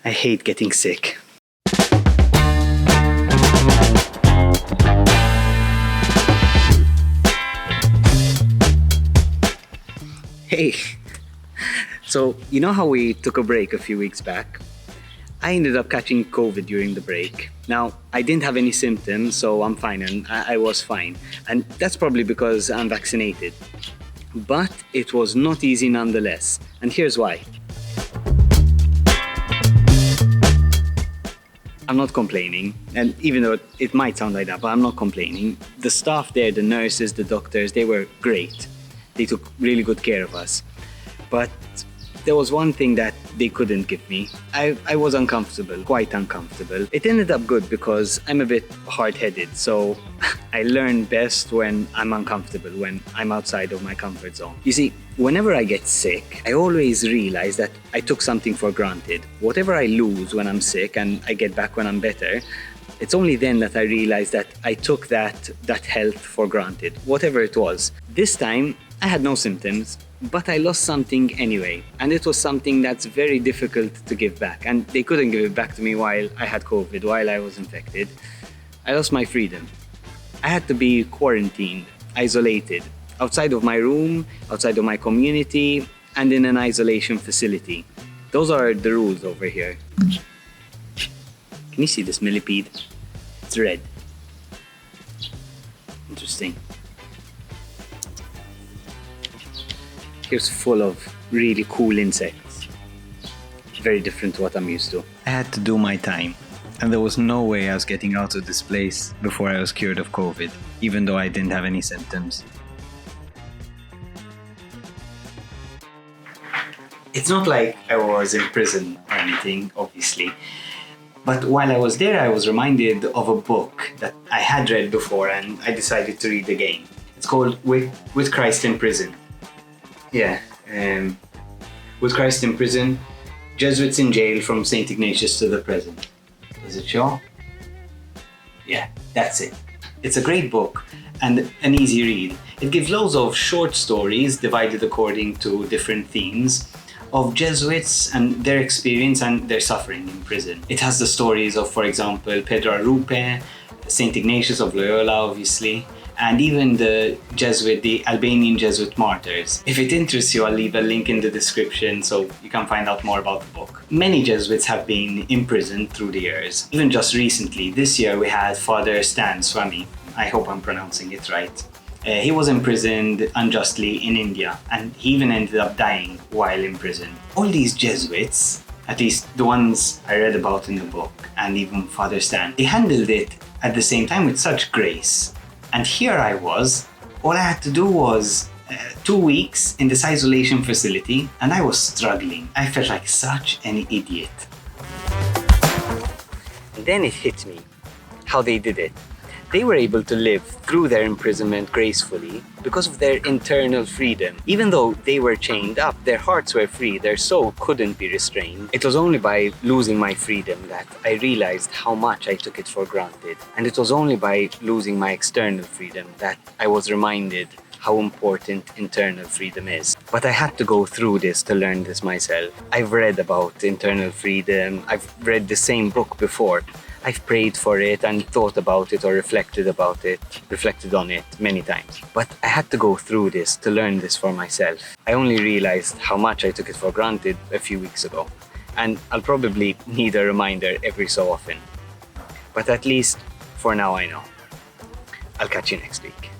I hate getting sick. Hey, so you know how we took a break a few weeks back? I ended up catching COVID during the break. Now, I didn't have any symptoms, so I'm fine, and I was fine. And that's probably because I'm vaccinated. But it was not easy nonetheless, and here's why. I'm not complaining, and even though it might sound like that, but I'm not complaining. The staff there, the nurses, the doctors, they were great. They took really good care of us. But there was one thing that they couldn't give me. I was uncomfortable, quite uncomfortable. It ended up good because I'm a bit hard-headed, so I learn best when I'm uncomfortable, when I'm outside of my comfort zone. You see, whenever I get sick, I always realize that I took something for granted. Whatever I lose when I'm sick and I get back when I'm better, it's only then that I realize that I took that health for granted, whatever it was. This time, I had no symptoms, but I lost something anyway, and it was something that's very difficult to give back, and they couldn't give it back to me while I had COVID, while I was infected. I lost my freedom. I had to be quarantined, isolated, outside of my room, outside of my community, and in an isolation facility. Those are the rules over here. Can you see this millipede? It's red. Interesting. Here's full of really cool insects. Very different to what I'm used to. I had to do my time, and there was no way I was getting out of this place before I was cured of COVID, even though I didn't have any symptoms. It's not like I was in prison or anything, obviously. But while I was there, I was reminded of a book that I had read before, and I decided to read again. It's called With Christ in Prison. Yeah, With Christ in Prison, Jesuits in Jail from St. Ignatius to the Present. Does it show? Yeah, that's it. It's a great book and an easy read. It gives loads of short stories divided according to different themes of Jesuits and their experience and their suffering in prison. It has the stories of, for example, Pedro Arrupe, St. Ignatius of Loyola, obviously, and even the Albanian Jesuit martyrs. If it interests you, I'll leave a link in the description so you can find out more about the book. Many Jesuits have been imprisoned through the years. Even just recently, this year we had Father Stan Swami. I hope I'm pronouncing it right. He was imprisoned unjustly in India, and he even ended up dying while in prison. All these Jesuits, at least the ones I read about in the book, and even Father Stan, they handled it at the same time with such grace. And here I was, all I had to do was 2 weeks in this isolation facility, and I was struggling. I felt like such an idiot. And then it hit me how they did it. They were able to live through their imprisonment gracefully because of their internal freedom. Even though they were chained up, their hearts were free, their soul couldn't be restrained. It was only by losing my freedom that I realized how much I took it for granted. And it was only by losing my external freedom that I was reminded how important internal freedom is. But I had to go through this to learn this myself. I've read about internal freedom, I've read the same book before. I've prayed for it and thought about it or reflected on it many times. But I had to go through this to learn this for myself. I only realized how much I took it for granted a few weeks ago. And I'll probably need a reminder every so often. But at least for now I know. I'll catch you next week.